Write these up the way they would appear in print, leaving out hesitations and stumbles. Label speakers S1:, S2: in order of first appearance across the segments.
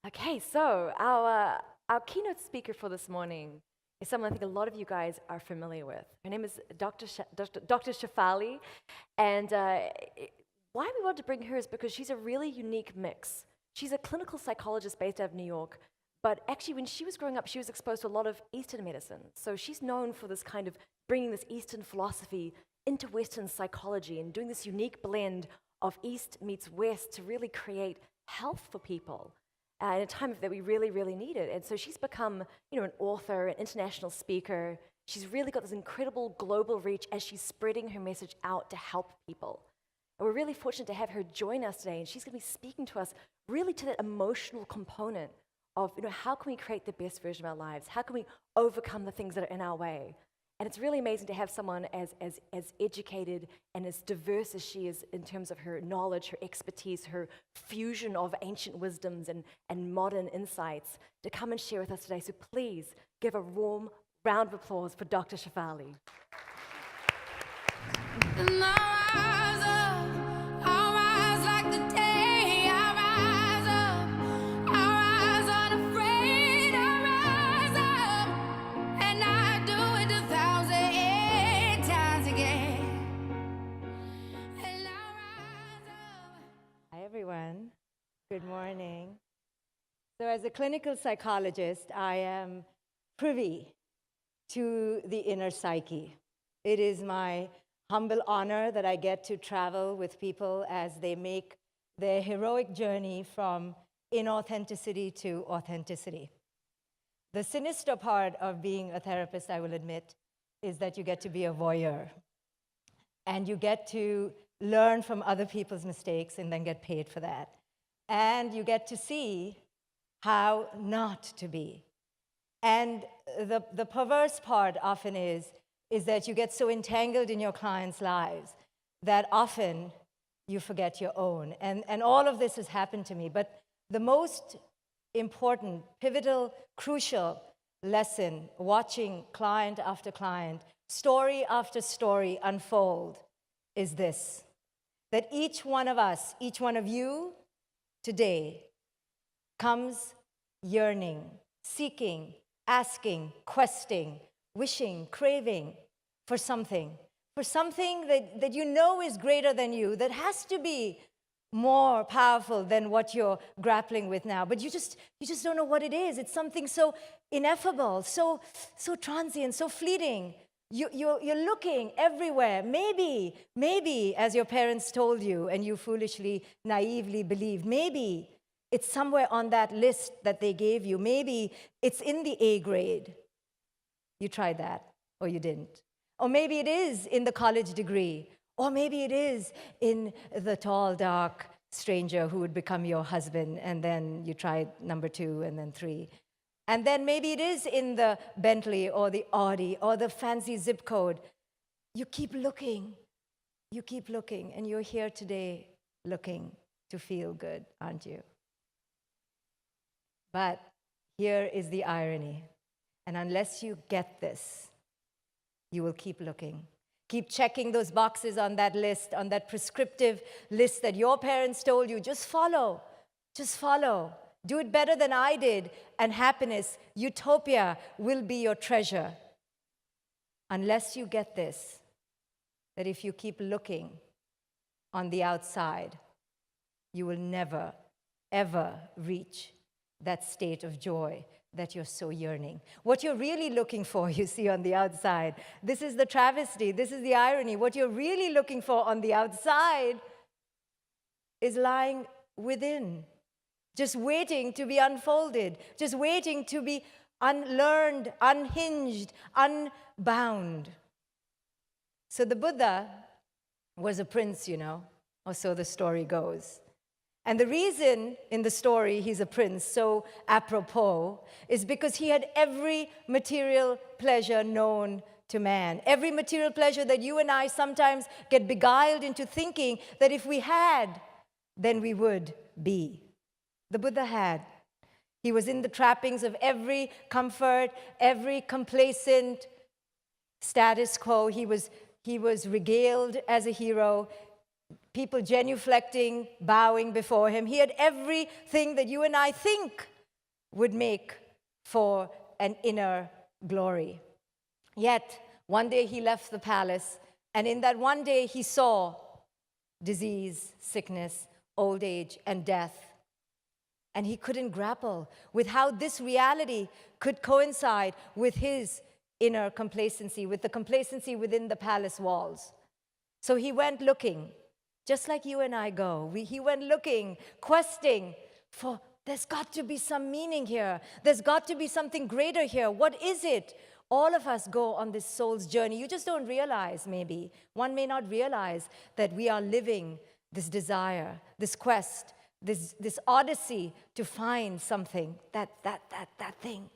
S1: Okay, so our keynote speaker for this morning is someone I think a lot of you guys are familiar with. Her name is Dr. Shefali, and why we wanted to bring her is because she's a really unique mix. She's a clinical psychologist based out of New York, but actually when she was growing up, she was exposed to a lot of Eastern medicine. So she's known for this kind of bringing this Eastern philosophy into Western psychology and doing this unique blend of East meets West to really create health for people in a time that we really, really need it. And so she's become, an author, an international speaker. She's really got this incredible global reach as she's spreading her message out to help people. And we're really fortunate to have her join us today, and she's going to be speaking to us really to that emotional component of, how can we create the best version of our lives? How can we overcome the things that are in our way? And it's really amazing to have someone as educated and as diverse as she is in terms of her knowledge, her expertise, her fusion of ancient wisdoms and modern insights to come and share with us today. So please give a warm round of applause for Dr. Shefali.
S2: Everyone. Good morning. So as a clinical psychologist, I am privy to the inner psyche. It is my humble honor that I get to travel with people as they make their heroic journey from inauthenticity to authenticity. The sinister part of being a therapist, I will admit, is that you get to be a voyeur. And you get to learn from other people's mistakes and then get paid for that. And you get to see how not to be. And the perverse part often is that you get so entangled in your clients' lives that often you forget your own. And all of this has happened to me. But the most important, pivotal, crucial lesson, watching client after client, story after story unfold, is this: that each one of us, each one of you today comes yearning, seeking, asking, questing, wishing, craving for something that you know is greater than you, that has to be more powerful than what you're grappling with now. But you just don't know what it is. It's something so ineffable, so transient, so fleeting. You're looking everywhere. Maybe, as your parents told you, and you foolishly, naively believed, maybe it's somewhere on that list that they gave you. Maybe it's in the A grade. You tried that, or you didn't. Or maybe it is in the college degree. Or maybe it is in the tall, dark stranger who would become your husband, and then you tried number 2 and then 3. And then maybe it is in the Bentley or the Audi or the fancy zip code. You keep looking, and you're here today looking to feel good, aren't you? But here is the irony. And unless you get this, you will keep looking. Keep checking those boxes on that list, on that prescriptive list that your parents told you. Just follow. Do it better than I did, and happiness, utopia will be your treasure. Unless you get this, that if you keep looking on the outside, you will never, ever reach that state of joy that you're so yearning. What you're really looking for, you see, on the outside, this is the travesty, this is the irony. What you're really looking for on the outside is lying within, just waiting to be unfolded, just waiting to be unlearned, unhinged, unbound. So the Buddha was a prince, or so the story goes. And the reason in the story he's a prince, so apropos, is because he had every material pleasure known to man. Every material pleasure that you and I sometimes get beguiled into thinking that if we had, then we would be. The Buddha had. He was in the trappings of every comfort, every complacent status quo. He was regaled as a hero. People genuflecting, bowing before him. He had everything that you and I think would make for an inner glory. Yet, one day he left the palace, and in that one day he saw disease, sickness, old age, and death. And he couldn't grapple with how this reality could coincide with his inner complacency, with the complacency within the palace walls. So he went looking, just like you and I go. He went looking, questing for, there's got to be some meaning here. There's got to be something greater here. What is it? All of us go on this soul's journey. You just don't realize, maybe. One may not realize that we are living this desire, this quest, this odyssey to find something, that thing.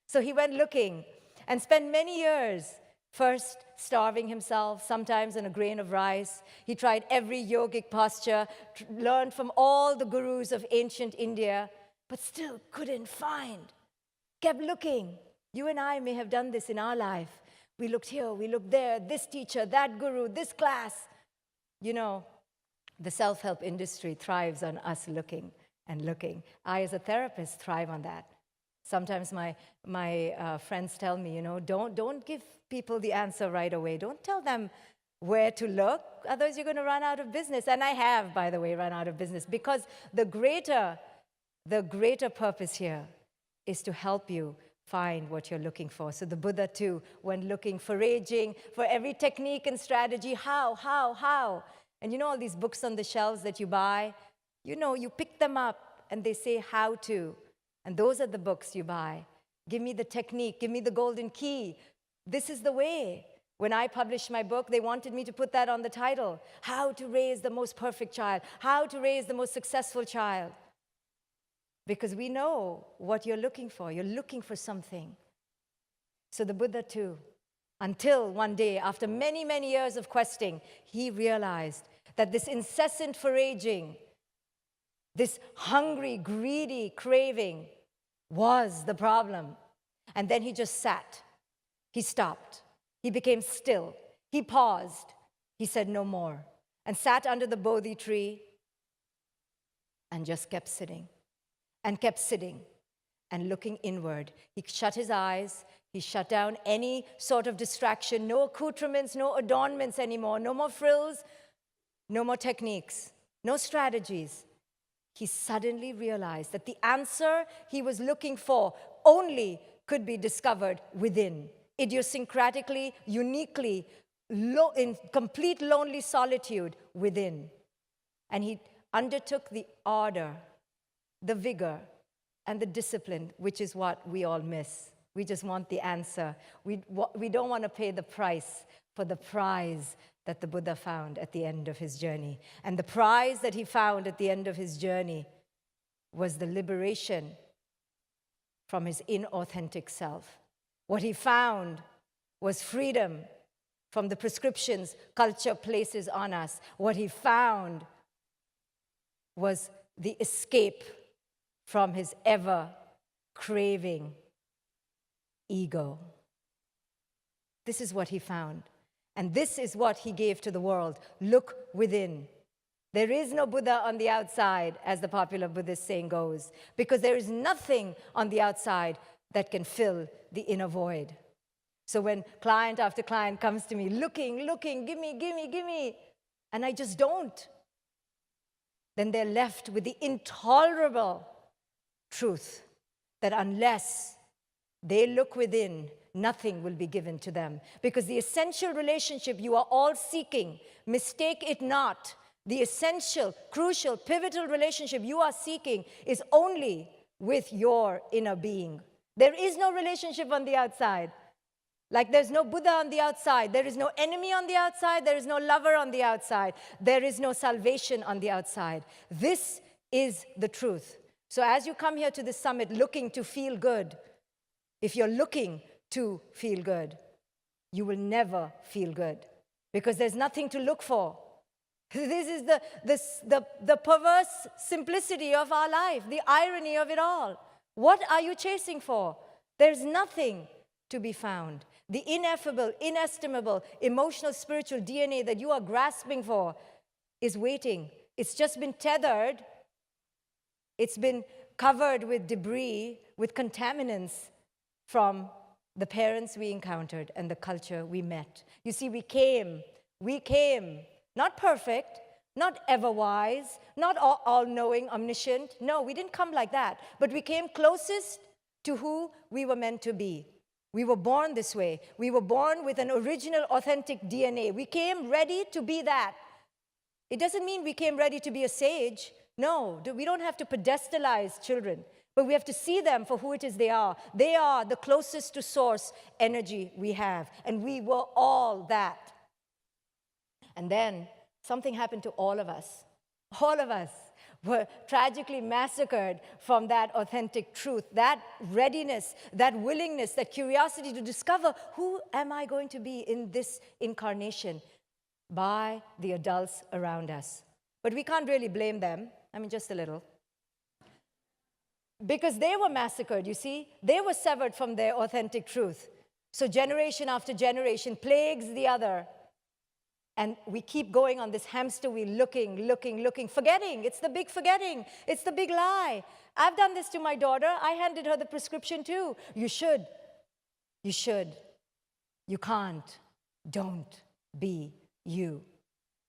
S2: So he went looking and spent many years first starving himself, sometimes on a grain of rice. He tried every yogic posture, learned from all the gurus of ancient India, but still couldn't find. Kept looking. You and I may have done this in our life. We looked here, we looked there, this teacher, that guru, this class. You know, the self-help industry thrives on us looking and looking. I, as a therapist, thrive on that. Sometimes my friends tell me, don't give people the answer right away. Don't tell them where to look, otherwise you're going to run out of business. And I have, by the way, run out of business, because the greater purpose here is to help you find what you're looking for. So the Buddha, too, when looking, foraging for every technique and strategy, how? And all these books on the shelves that you buy, you pick them up and they say how to. And those are the books you buy. Give me the technique, give me the golden key. This is the way. When I published my book, they wanted me to put that on the title. How to raise the most perfect child. How to raise the most successful child. Because we know what you're looking for. You're looking for something. So the Buddha too, until one day, after many, many years of questing, he realized that this incessant foraging, this hungry, greedy craving was the problem. And then he just sat. He stopped. He became still. He paused. He said no more. And sat under the Bodhi tree and just kept sitting. And kept sitting and looking inward. He shut his eyes. He shut down any sort of distraction. No accoutrements, no adornments anymore. No more frills. No more techniques. No strategies. He suddenly realized that the answer he was looking for only could be discovered within, idiosyncratically, uniquely, in complete lonely solitude within. And he undertook the ardor, the vigor, and the discipline, which is what we all miss. We just want the answer. We don't want to pay the price for the prize that the Buddha found at the end of his journey. And the prize that he found at the end of his journey was the liberation from his inauthentic self. What he found was freedom from the prescriptions culture places on us. What he found was the escape from his ever-craving ego. This is what he found. And this is what he gave to the world. Look within. There is no Buddha on the outside, as the popular Buddhist saying goes, because there is nothing on the outside that can fill the inner void. So when client after client comes to me, looking, give me, and I just don't, then they're left with the intolerable truth that unless they look within, nothing will be given to them. Because the essential relationship you are all seeking, mistake it not, the essential, crucial, pivotal relationship you are seeking is only with your inner being. There is no relationship on the outside. Like there's no Buddha on the outside. There is no enemy on the outside. There is no lover on the outside. There is no salvation on the outside. This is the truth. So as you come here to this summit looking to feel good, if you're looking to feel good, you will never feel good because there's nothing to look for. This is the perverse simplicity of our life, the irony of it all. What are you chasing for? There's nothing to be found. The ineffable, inestimable, emotional, spiritual DNA that you are grasping for is waiting. It's just been tethered. It's been covered with debris, with contaminants from the parents we encountered and the culture we met. You see, we came, not perfect, not ever wise, not all-knowing, omniscient. No, we didn't come like that. But we came closest to who we were meant to be. We were born this way. We were born with an original, authentic DNA. We came ready to be that. It doesn't mean we came ready to be a sage. No, we don't have to pedestalize children, but we have to see them for who it is they are. They are the closest to source energy we have, and we were all that. And then something happened to all of us. All of us were tragically massacred from that authentic truth, that readiness, that willingness, that curiosity to discover who am I going to be in this incarnation by the adults around us. But we can't really blame them. I mean, just a little. Because they were massacred, you see. They were severed from their authentic truth. So generation after generation plagues the other. And we keep going on this hamster wheel, looking, forgetting. It's the big forgetting. It's the big lie. I've done this to my daughter. I handed her the prescription too. You should. You should. You can't. Don't be you.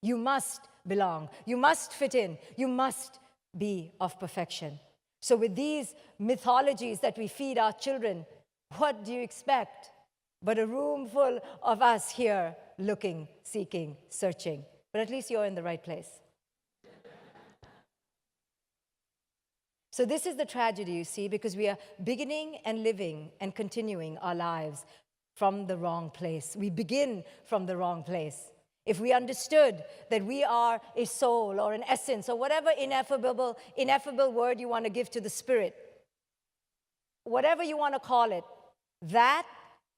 S2: You must belong. You must fit in. You must be of perfection. So with these mythologies that we feed our children, what do you expect? But a room full of us here looking, seeking, searching. But at least you're in the right place. So this is the tragedy, you see, because we are beginning and living and continuing our lives from the wrong place. We begin from the wrong place. If we understood that we are a soul or an essence or whatever ineffable word you want to give to the spirit, whatever you want to call it, that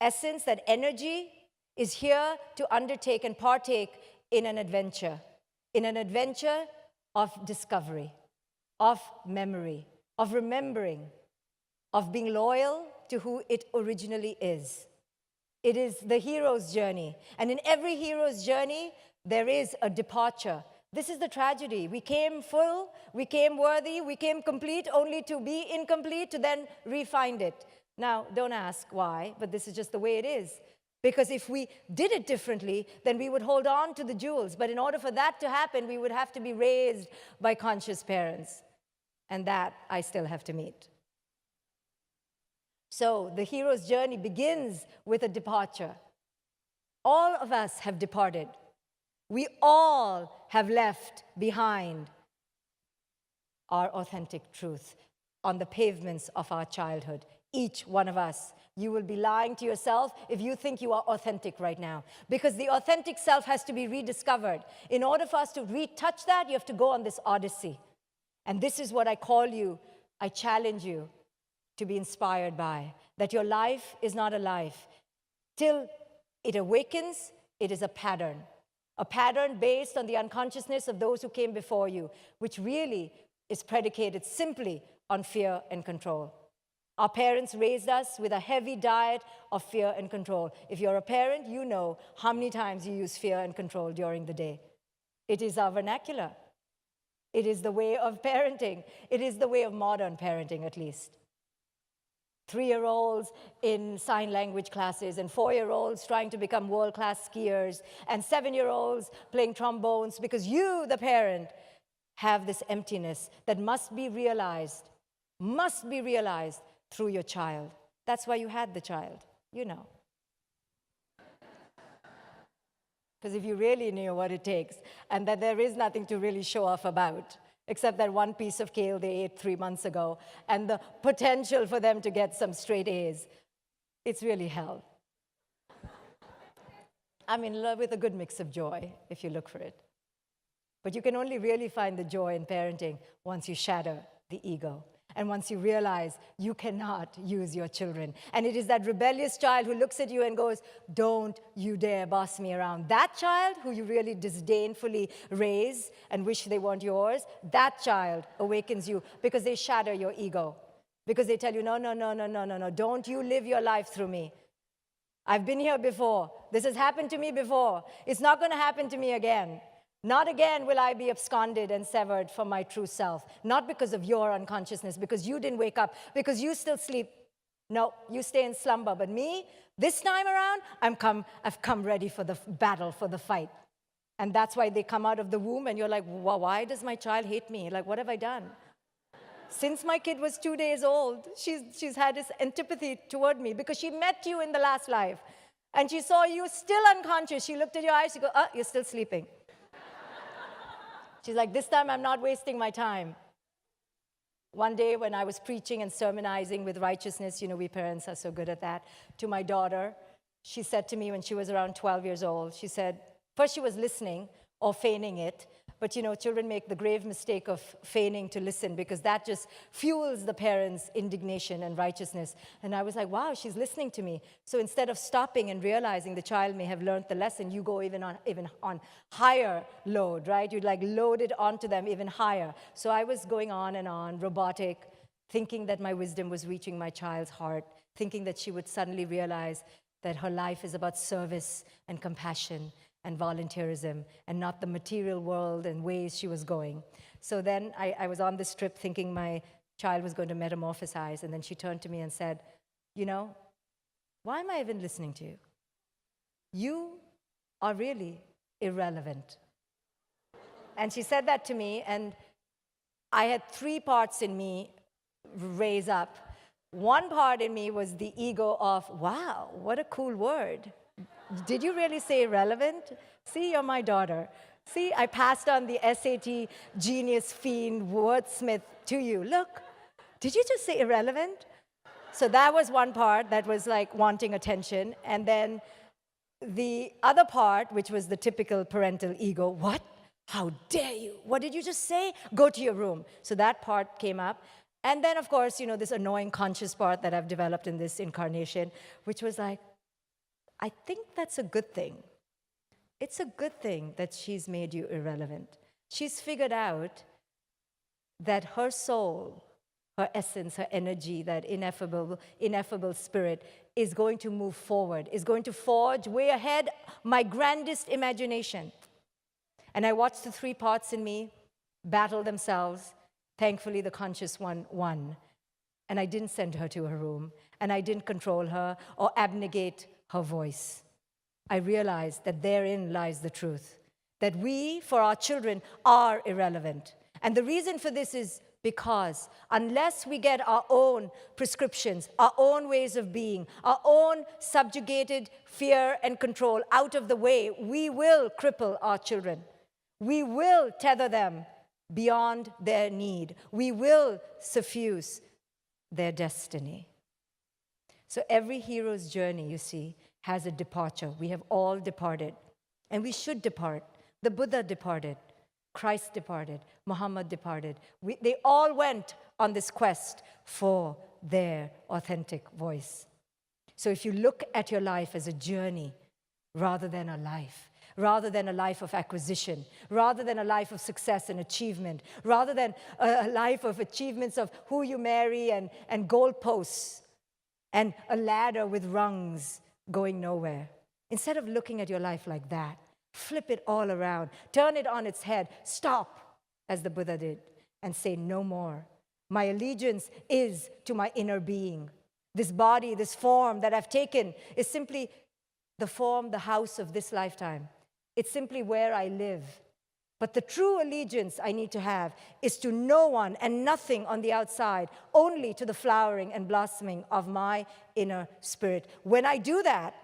S2: essence, that energy is here to undertake and partake in an adventure of discovery, of memory, of remembering, of being loyal to who it originally is. It is the hero's journey. And in every hero's journey, there is a departure. This is the tragedy. We came full, we came worthy, we came complete, only to be incomplete, to then re-find it. Now, don't ask why, but this is just the way it is. Because if we did it differently, then we would hold on to the jewels. But in order for that to happen, we would have to be raised by conscious parents. And that I still have to meet. So the hero's journey begins with a departure. All of us have departed. We all have left behind our authentic truth on the pavements of our childhood. Each one of us. You will be lying to yourself if you think you are authentic right now. Because the authentic self has to be rediscovered. In order for us to retouch that, you have to go on this odyssey. And this is what I call you, I challenge you to be inspired by. That your life is not a life. Till it awakens, it is a pattern. A pattern based on the unconsciousness of those who came before you, which really is predicated simply on fear and control. Our parents raised us with a heavy diet of fear and control. If you're a parent, you know how many times you use fear and control during the day. It is our vernacular. It is the way of parenting. It is the way of modern parenting, at least. 3-year-olds in sign language classes, and 4-year-olds trying to become world-class skiers, and 7-year-olds playing trombones, because you, the parent, have this emptiness that must be realized through your child. That's why you had the child, you know. Because if you really knew what it takes, and that there is nothing to really show off about, except that one piece of kale they ate 3 months ago, and the potential for them to get some straight A's, it's really hell. I'm in love with a good mix of joy, if you look for it. But you can only really find the joy in parenting once you shatter the ego. And once you realize you cannot use your children. And it is that rebellious child who looks at you and goes, don't you dare boss me around. That child who you really disdainfully raise and wish they weren't yours, that child awakens you because they shatter your ego. Because they tell you, no, don't you live your life through me. I've been here before. This has happened to me before. It's not going to happen to me again. Not again will I be absconded and severed from my true self. Not because of your unconsciousness, because you didn't wake up, because you still sleep. No, you stay in slumber. But me, this time around, I've come ready for the battle, for the fight. And that's why they come out of the womb and you're like, well, why does my child hate me? Like, what have I done? Since my kid was 2 days old, she's had this antipathy toward me because she met you in the last life. And she saw you still unconscious. She looked at your eyes, she goes, you're still sleeping. She's like, this time I'm not wasting my time. One day when I was preaching and sermonizing with righteousness, we parents are so good at that, to my daughter, she said to me when she was around 12 years old, she said, first she was listening or feigning it, but children make the grave mistake of feigning to listen because that just fuels the parents' indignation and righteousness. And I was like, wow, she's listening to me. So instead of stopping and realizing the child may have learned the lesson, you go even on higher load, right? You'd like load it onto them even higher. So I was going on and on, robotic, thinking that my wisdom was reaching my child's heart, thinking that she would suddenly realize that her life is about service and compassion and volunteerism, and not the material world and ways she was going. So then I was on this trip thinking my child was going to metamorphosize, and then she turned to me and said, why am I even listening to you? You are really irrelevant. And she said that to me, and I had 3 parts in me raise up. One part in me was the ego of, wow, what a cool word. Did you really say irrelevant? See, you're my daughter. See, I passed on the SAT genius fiend wordsmith to you. Look, did you just say irrelevant? So that was one part that was like wanting attention. And then the other part, which was the typical parental ego, what? How dare you? What did you just say? Go to your room. So that part came up. And then, of course, this annoying conscious part that I've developed in this incarnation, which was like, I think that's a good thing. It's a good thing that she's made you irrelevant. She's figured out that her soul, her essence, her energy, that ineffable spirit is going to move forward, is going to forge way ahead my grandest imagination. And I watched the 3 parts in me battle themselves. Thankfully, the conscious one won. And I didn't send her to her room, and I didn't control her or abnegate her voice. I realized that therein lies the truth, that we, for our children, are irrelevant. And the reason for this is because unless we get our own prescriptions, our own ways of being, our own subjugated fear and control out of the way, we will cripple our children. We will tether them beyond their need. We will suffuse their destiny. So every hero's journey, you see, has a departure. We have all departed, and we should depart. The Buddha departed, Christ departed, Muhammad departed. They all went on this quest for their authentic voice. So if you look at your life as a journey rather than a life, rather than a life of acquisition, rather than a life of success and achievement, rather than a life of achievements of who you marry and goalposts, and a ladder with rungs going nowhere. Instead of looking at your life like that, flip it all around, turn it on its head, stop, as the Buddha did, and say no more. My allegiance is to my inner being. This body, this form that I've taken is simply the form, the house of this lifetime. It's simply where I live. But the true allegiance I need to have is to no one and nothing on the outside, only to the flowering and blossoming of my inner spirit. When I do that,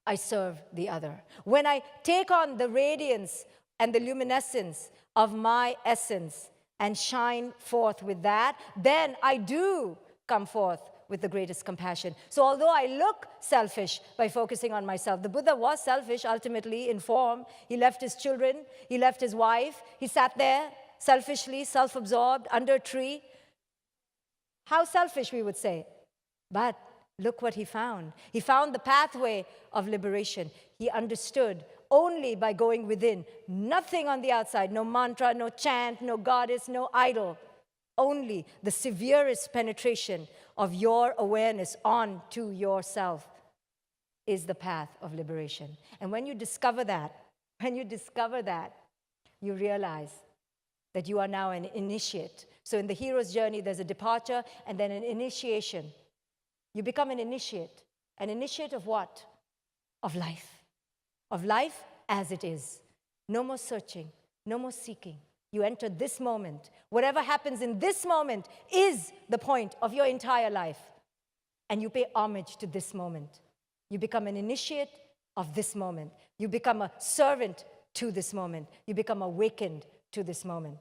S2: I serve the other. When I take on the radiance and the luminescence of my essence and shine forth with that, then I do come forth with the greatest compassion. So although I look selfish by focusing on myself, the Buddha was selfish ultimately in form. He left his children, he left his wife, he sat there selfishly, self-absorbed, under a tree. How selfish, we would say. But look what he found. He found the pathway of liberation. He understood only by going within, nothing on the outside, no mantra, no chant, no goddess, no idol. Only the severest penetration of your awareness onto yourself. is the path of liberation. And when you discover that, you realize that you are now an initiate. So in the hero's journey, there's a departure and then an initiation. You become an initiate. An initiate of what? Of life. Of life as it is. No more searching, no more seeking. You enter this moment. Whatever happens in this moment is the point of your entire life. And you pay homage to this moment. You become an initiate of this moment. You become a servant to this moment. You become awakened to this moment.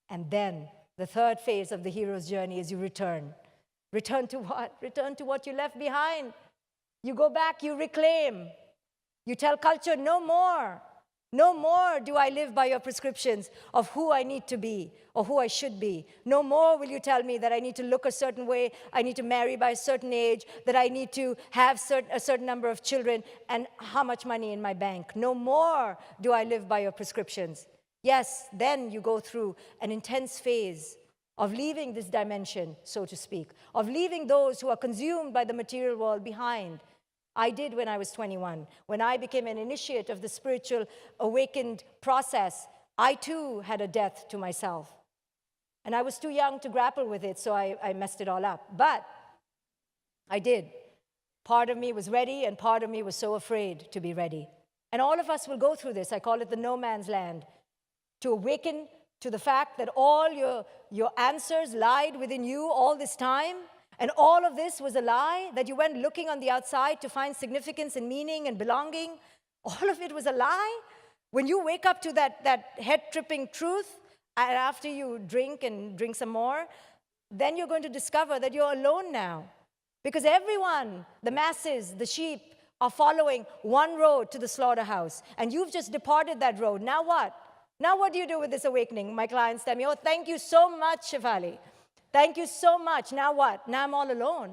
S2: And then the third phase of the hero's journey is you return. Return to what? Return to what you left behind. You go back, you reclaim. You tell culture, no more. No more do I live by your prescriptions of who I need to be or who I should be. No more will you tell me that I need to look a certain way, I need to marry by a certain age, that I need to have a certain number of children and how much money in my bank. No more do I live by your prescriptions. Yes, then you go through an intense phase of leaving this dimension, so to speak, of leaving those who are consumed by the material world behind. I did when I was 21. When I became an initiate of the spiritual awakened process, I too had a death to myself. And I was too young to grapple with it, so I messed it all up. But I did. Part of me was ready, and part of me was so afraid to be ready. And all of us will go through this. I call it the no man's land. To awaken to the fact that all your answers lied within you all this time, and all of this was a lie, that you went looking on the outside to find significance and meaning and belonging. All of it was a lie. When you wake up to that head-tripping truth, and after you drink and drink some more, then you're going to discover that you're alone now. Because everyone, the masses, the sheep, are following one road to the slaughterhouse. And you've just departed that road. Now what? Now what do you do with this awakening? My clients tell me, oh, thank you so much, Shefali. Thank you so much. Now what? Now I'm all alone.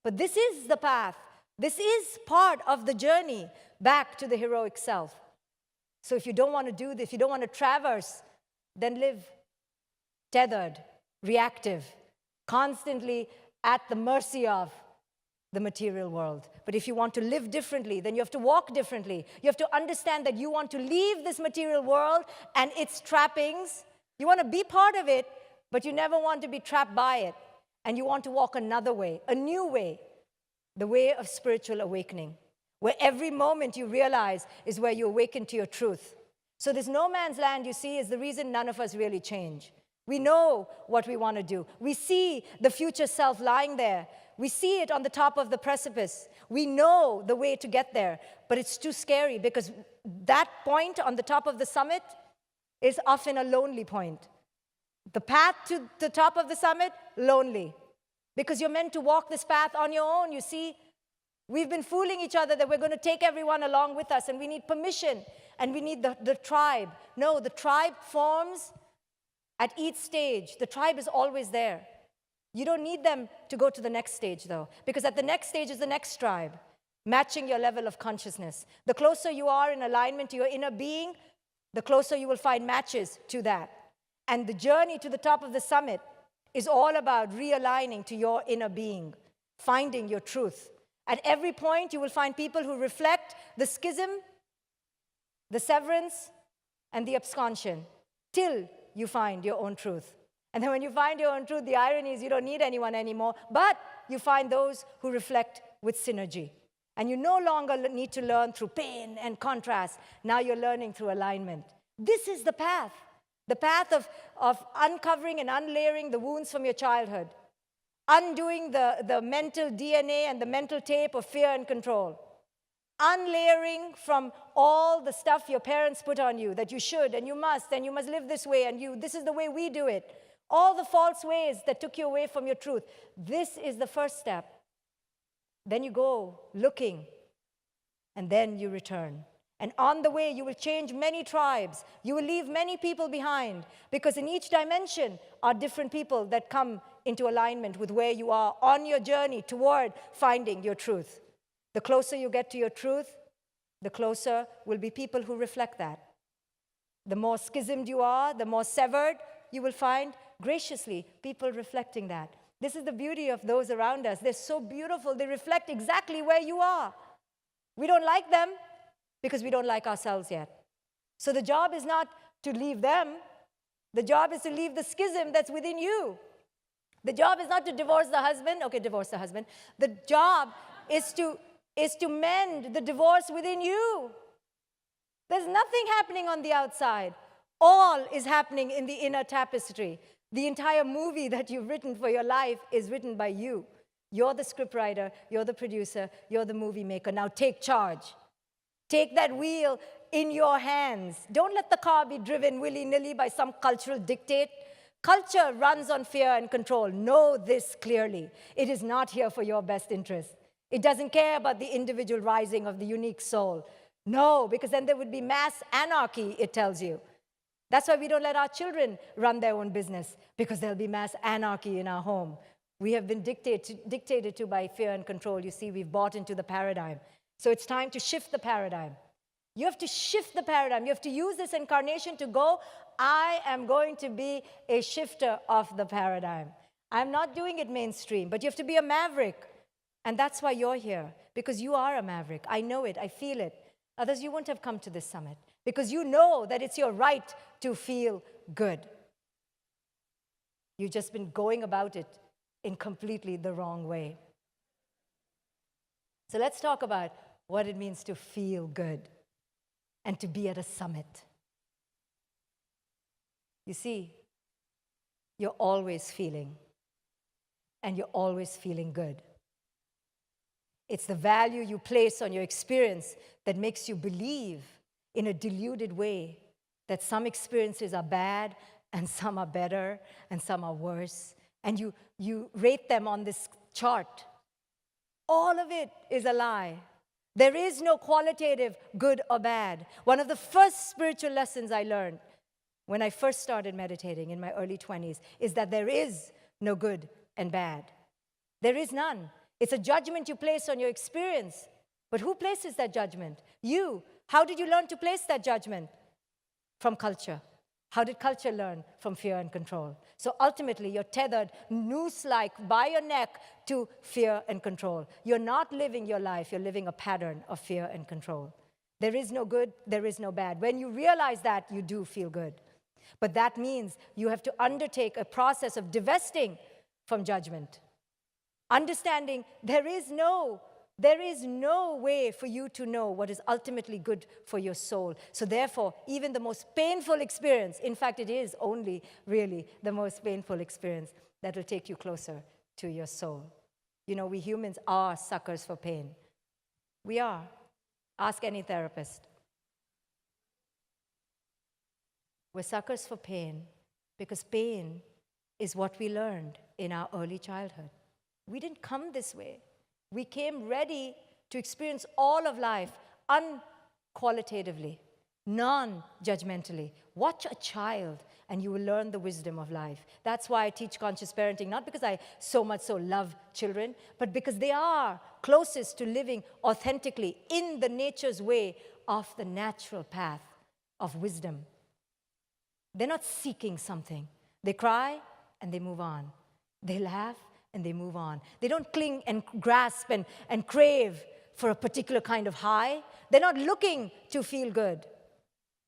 S2: But this is the path. This is part of the journey back to the heroic self. So if you don't want to do this, if you don't want to traverse, then live tethered, reactive, constantly at the mercy of the material world. But if you want to live differently, then you have to walk differently. You have to understand that you want to leave this material world and its trappings. You want to be part of it, but you never want to be trapped by it. And you want to walk another way, a new way, the way of spiritual awakening, where every moment you realize is where you awaken to your truth. So this no man's land, you see, is the reason none of us really change. We know what we want to do. We see the future self lying there. We see it on the top of the precipice. We know the way to get there, but it's too scary because that point on the top of the summit is often a lonely point. The path to the top of the summit, lonely. Because you're meant to walk this path on your own, you see. We've been fooling each other that we're going to take everyone along with us, and we need permission, and we need the tribe. No, the tribe forms at each stage. The tribe is always there. You don't need them to go to the next stage, though, because at the next stage is the next tribe, matching your level of consciousness. The closer you are in alignment to your inner being, the closer you will find matches to that. And the journey to the top of the summit is all about realigning to your inner being, finding your truth. At every point, you will find people who reflect the schism, the severance, and the absconsion, till you find your own truth. And then when you find your own truth, the irony is you don't need anyone anymore, but you find those who reflect with synergy. And you no longer need to learn through pain and contrast. Now you're learning through alignment. This is the path of uncovering and unlayering the wounds from your childhood, undoing the mental DNA and the mental tape of fear and control, unlayering from all the stuff your parents put on you, that you should and you must live this way, and this is the way we do it. All the false ways that took you away from your truth. This is the first step. Then you go looking, and then you return. And on the way, you will change many tribes. You will leave many people behind, because in each dimension are different people that come into alignment with where you are on your journey toward finding your truth. The closer you get to your truth, the closer will be people who reflect that. The more schismed you are, the more severed, you will find graciously people reflecting that. This is the beauty of those around us. They're so beautiful. They reflect exactly where you are. We don't like them because we don't like ourselves yet. So the job is not to leave them. The job is to leave the schism that's within you. The job is not to divorce the husband. Okay, divorce the husband. The job is to mend the divorce within you. There's nothing happening on the outside. All is happening in the inner tapestry. The entire movie that you've written for your life is written by you. You're the scriptwriter, you're the producer, you're the movie maker. Now take charge. Take that wheel in your hands. Don't let the car be driven willy-nilly by some cultural dictate. Culture runs on fear and control. Know this clearly. It is not here for your best interest. It doesn't care about the individual rising of the unique soul. No, because then there would be mass anarchy, it tells you. That's why we don't let our children run their own business, because there'll be mass anarchy in our home. We have been dictated to by fear and control. You see, we've bought into the paradigm. So it's time to shift the paradigm. You have to shift the paradigm. You have to use this incarnation to go, I am going to be a shifter of the paradigm. I'm not doing it mainstream, but you have to be a maverick. And that's why you're here, because you are a maverick. I know it. I feel it. Others, you wouldn't have come to this summit, because you know that it's your right to feel good. You've just been going about it in completely the wrong way. So let's talk about what it means to feel good and to be at a summit. You see, you're always feeling, and you're always feeling good. It's the value you place on your experience that makes you believe in a deluded way that some experiences are bad and some are better and some are worse. And you rate them on this chart. All of it is a lie. There is no qualitative good or bad. One of the first spiritual lessons I learned when I first started meditating in my early 20s is that there is no good and bad. There is none. It's a judgment you place on your experience. But who places that judgment? You. How did you learn to place that judgment? From culture. How did culture learn? From fear and control. So ultimately, you're tethered noose-like by your neck to fear and control. You're not living your life. You're living a pattern of fear and control. There is no good. There is no bad. When you realize that, you do feel good. But that means you have to undertake a process of divesting from judgment. Understanding there is no way for you to know what is ultimately good for your soul. So therefore, even the most painful experience, in fact, it is only really the most painful experience that will take you closer to your soul. You know, we humans are suckers for pain. We are. Ask any therapist. We're suckers for pain because pain is what we learned in our early childhood. We didn't come this way. We came ready to experience all of life unqualitatively, non-judgmentally. Watch a child and you will learn the wisdom of life. That's why I teach conscious parenting, not because I so love children, but because they are closest to living authentically in the nature's way of the natural path of wisdom. They're not seeking something. They cry and they move on. They laugh and they move on. They don't cling and grasp and crave for a particular kind of high. They're not looking to feel good.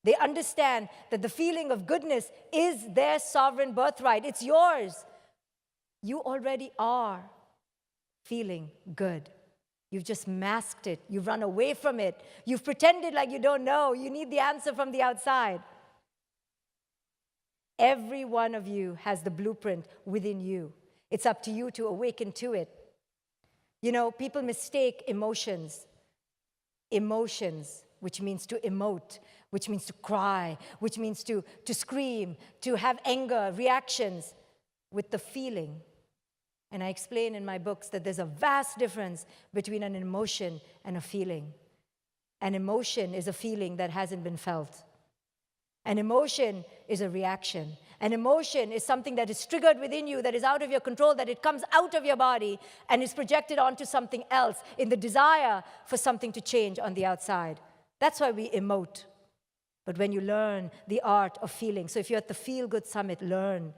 S2: They understand that the feeling of goodness is their sovereign birthright. It's yours. You already are feeling good. You've just masked it. You've run away from it. You've pretended like you don't know. You need the answer from the outside. Every one of you has the blueprint within you. It's up to you to awaken to it. You know, people mistake emotions, which means to emote, which means to cry, which means to scream, to have anger, reactions, with the feeling. And I explain in my books that there's a vast difference between an emotion and a feeling. An emotion is a feeling that hasn't been felt. An emotion is a reaction. An emotion is something that is triggered within you, that is out of your control, that it comes out of your body and is projected onto something else in the desire for something to change on the outside. That's why we emote. But when you learn the art of feeling, so if you're at the Feel Good Summit, learn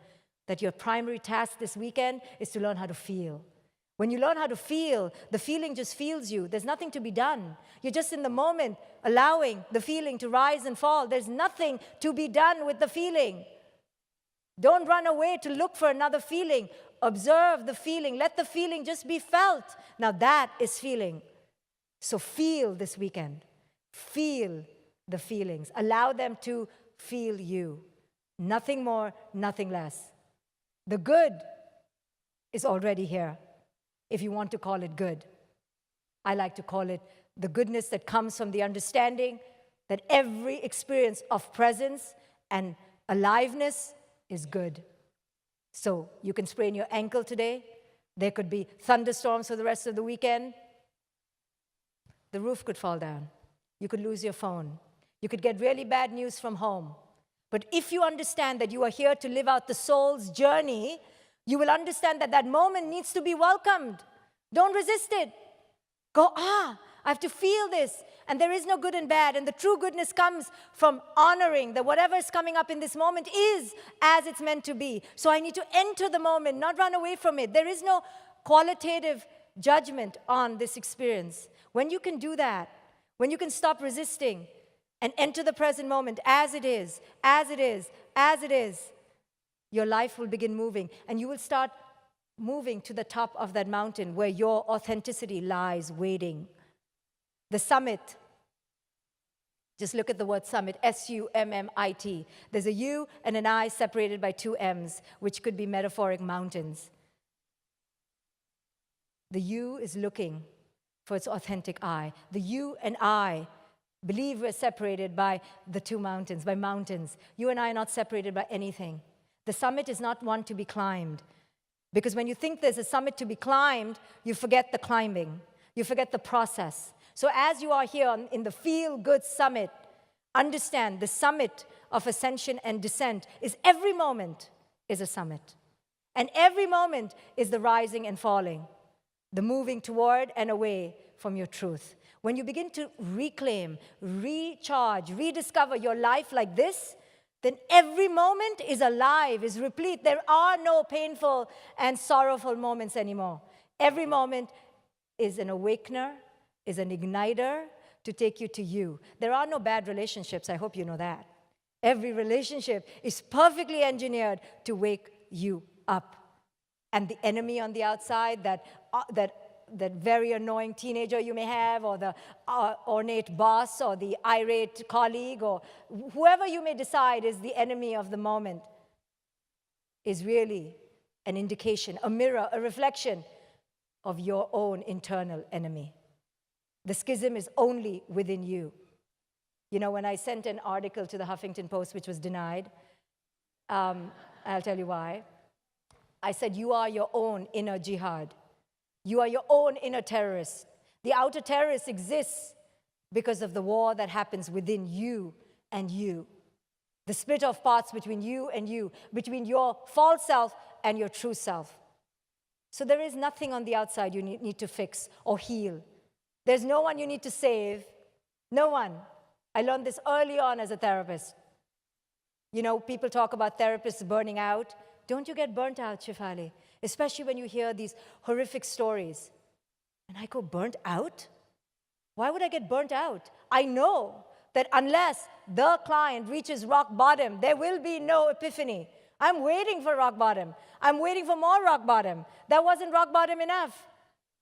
S2: that your primary task this weekend is to learn how to feel. When you learn how to feel, the feeling just feels you. There's nothing to be done. You're just in the moment, allowing the feeling to rise and fall. There's nothing to be done with the feeling. Don't run away to look for another feeling. Observe the feeling. Let the feeling just be felt. Now that is feeling. So feel this weekend. Feel the feelings. Allow them to feel you. Nothing more, nothing less. The good is already here, if you want to call it good. I like to call it the goodness that comes from the understanding that every experience of presence and aliveness is good. So you can sprain your ankle today. There could be thunderstorms for the rest of the weekend. The roof could fall down. You could lose your phone. You could get really bad news from home. But if you understand that you are here to live out the soul's journey, you will understand that that moment needs to be welcomed. Don't resist it. Go, I have to feel this. And there is no good and bad. And the true goodness comes from honoring that whatever is coming up in this moment is as it's meant to be. So I need to enter the moment, not run away from it. There is no qualitative judgment on this experience. When you can do that, when you can stop resisting and enter the present moment as it is, as it is, as it is, your life will begin moving. And you will start moving to the top of that mountain where your authenticity lies waiting. The summit, just look at the word summit, S-U-M-M-I-T. There's a U and an I separated by two M's, which could be metaphoric mountains. The U is looking for its authentic I. The you and I believe we're separated by the two mountains, by mountains. You and I are not separated by anything. The summit is not one to be climbed. Because when you think there's a summit to be climbed, you forget the climbing. You forget the process. So as you are here in the Feel Good Summit, understand the summit of ascension and descent is every moment is a summit. And every moment is the rising and falling, the moving toward and away from your truth. When you begin to reclaim, recharge, rediscover your life like this, then every moment is alive, is replete. There are no painful and sorrowful moments anymore. Every moment is an awakener, is an igniter to take you to you. There are no bad relationships. I hope you know that. Every relationship is perfectly engineered to wake you up. And the enemy on the outside, that very annoying teenager you may have, or the ornate boss, or the irate colleague, or whoever you may decide is the enemy of the moment, is really an indication, a mirror, a reflection of your own internal enemy. The schism is only within you. You know, when I sent an article to the Huffington Post, which was denied, I'll tell you why. I said, you are your own inner jihad. You are your own inner terrorist. The outer terrorist exists because of the war that happens within you and you. The split of parts between you and you, between your false self and your true self. So there is nothing on the outside you need to fix or heal. There's no one you need to save. No one. I learned this early on as a therapist. You know, people talk about therapists burning out. Don't you get burnt out, Shefali? Especially when you hear these horrific stories. And I go, burnt out? Why would I get burnt out? I know that unless the client reaches rock bottom, there will be no epiphany. I'm waiting for rock bottom. I'm waiting for more rock bottom. That wasn't rock bottom enough.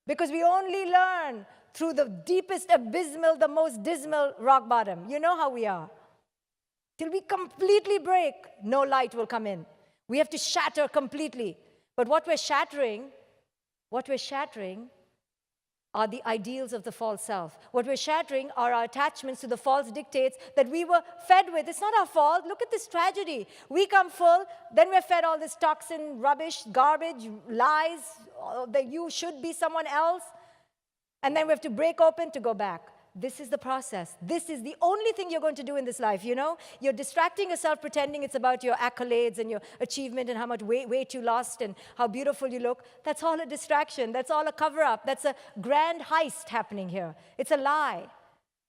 S2: Because we only learn through the deepest abysmal, the most dismal rock bottom. You know how we are. Till we completely break, no light will come in. We have to shatter completely. But what we're shattering are the ideals of the false self. What we're shattering are our attachments to the false dictates that we were fed with. It's not our fault. Look at this tragedy. We come full, then we're fed all this toxin, rubbish, garbage, lies, that you should be someone else. And then we have to break open to go back. This is the process. This is the only thing you're going to do in this life, you know? You're distracting yourself pretending it's about your accolades and your achievement and how much weight you lost and how beautiful you look. That's all a distraction. That's all a cover-up. That's a grand heist happening here. It's a lie.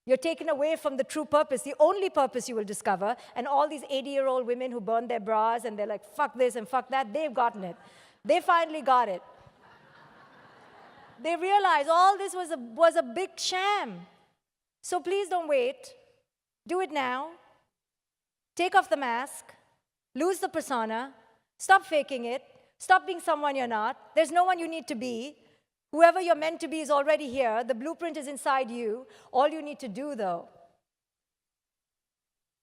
S2: You're taken away from the true purpose, the only purpose you will discover. And all these 80-year-old women who burn their bras and they're like, fuck this and fuck that, they've gotten it. They finally got it. they realize all this was a big sham. So please don't wait. Do it now. Take off the mask. Lose the persona. Stop faking it. Stop being someone you're not. There's no one you need to be. Whoever you're meant to be is already here. The blueprint is inside you. All you need to do, though,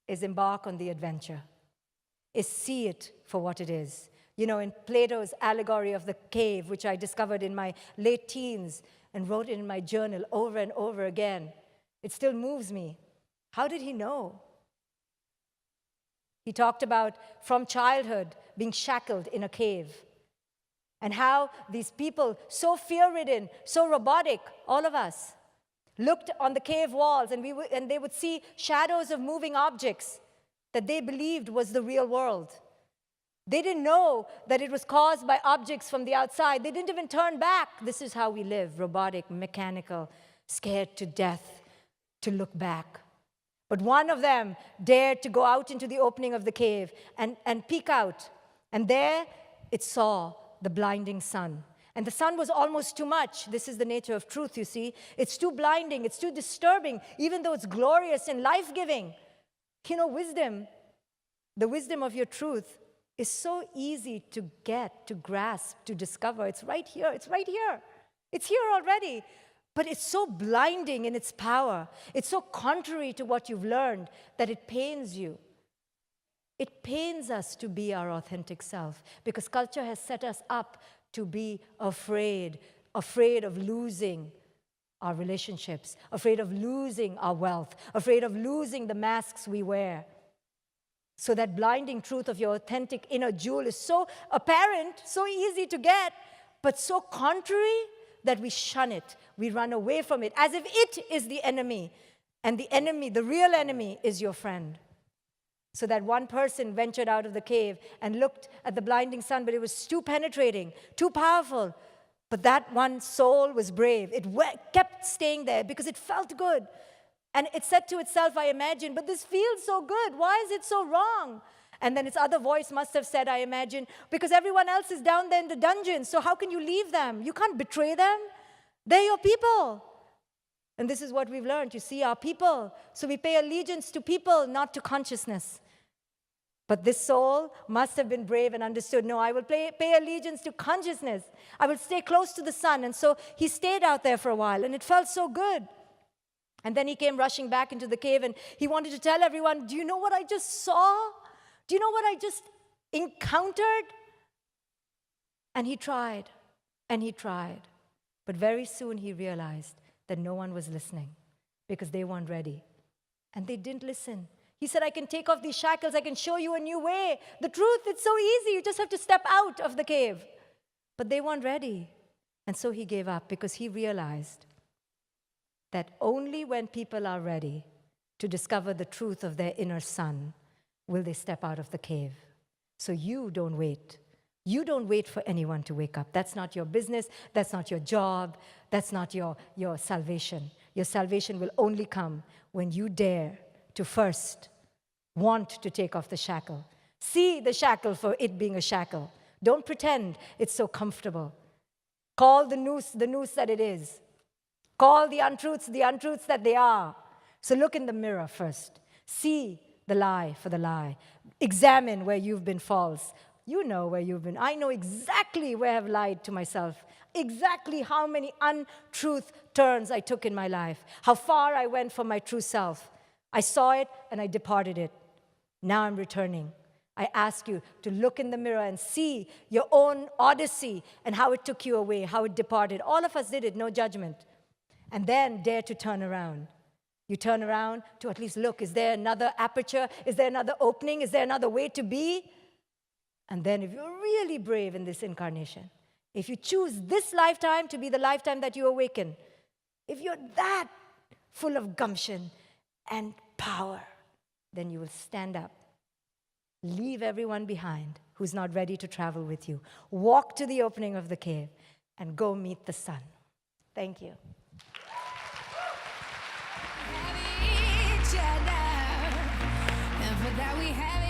S2: is embark on the adventure, is see it for what it is. You know, in Plato's allegory of the cave, which I discovered in my late teens and wrote in my journal over and over again, it still moves me. How did he know? He talked about from childhood being shackled in a cave, and how these people, so fear-ridden, so robotic, all of us, looked on the cave walls and they would see shadows of moving objects that they believed was the real world. They didn't know that it was caused by objects from the outside. They didn't even turn back. This is how we live, robotic, mechanical, scared to death to look back. But one of them dared to go out into the opening of the cave and peek out. And there it saw the blinding sun. And the sun was almost too much. This is the nature of truth, you see. It's too blinding. It's too disturbing, even though it's glorious and life-giving. You know, wisdom, the wisdom of your truth, is so easy to get, to grasp, to discover. It's right here. It's right here. It's here already. But it's so blinding in its power. It's so contrary to what you've learned that it pains you. It pains us to be our authentic self because culture has set us up to be afraid of losing our relationships, afraid of losing our wealth, afraid of losing the masks we wear. So that blinding truth of your authentic inner jewel is so apparent, so easy to get, but so contrary that we shun it, we run away from it, as if it is the enemy, and the enemy, the real enemy, is your friend. So that one person ventured out of the cave and looked at the blinding sun, but it was too penetrating, too powerful. But that one soul was brave. It kept staying there because it felt good. And it said to itself, I imagine, but this feels so good. Why is it so wrong? And then its other voice must have said, I imagine, because everyone else is down there in the dungeon, so how can you leave them? You can't betray them. They're your people. And this is what we've learned, you see, our people. So we pay allegiance to people, not to consciousness. But this soul must have been brave and understood, no, I will pay allegiance to consciousness. I will stay close to the sun. And so he stayed out there for a while, and it felt so good. And then he came rushing back into the cave, and he wanted to tell everyone, do you know what I just saw? Do you know what I just encountered? And he tried, and he tried. But very soon he realized that no one was listening because they weren't ready. And they didn't listen. He said, I can take off these shackles. I can show you a new way. The truth, it's so easy. You just have to step out of the cave. But they weren't ready. And so he gave up because he realized that only when people are ready to discover the truth of their inner sun will they step out of the cave. So you don't wait. You don't wait for anyone to wake up. That's not your business. That's not your job. That's not your salvation. Your salvation will only come when you dare to first want to take off the shackle. See the shackle for it being a shackle. Don't pretend it's so comfortable. Call the noose that it is. Call the untruths that they are. So look in the mirror first. See the lie for the lie. Examine where you've been false. You know where you've been. I know exactly where I've lied to myself. Exactly how many untruth turns I took in my life. How far I went from my true self. I saw it and I departed it. Now I'm returning. I ask you to look in the mirror and see your own odyssey and how it took you away, how it departed. All of us did it, no judgment. And then dare to turn around. You turn around to at least look, is there another aperture? Is there another opening? Is there another way to be? And then if you're really brave in this incarnation, if you choose this lifetime to be the lifetime that you awaken, if you're that full of gumption and power, then you will stand up. Leave everyone behind who's not ready to travel with you. Walk to the opening of the cave and go meet the sun. Thank you.
S3: And for that we have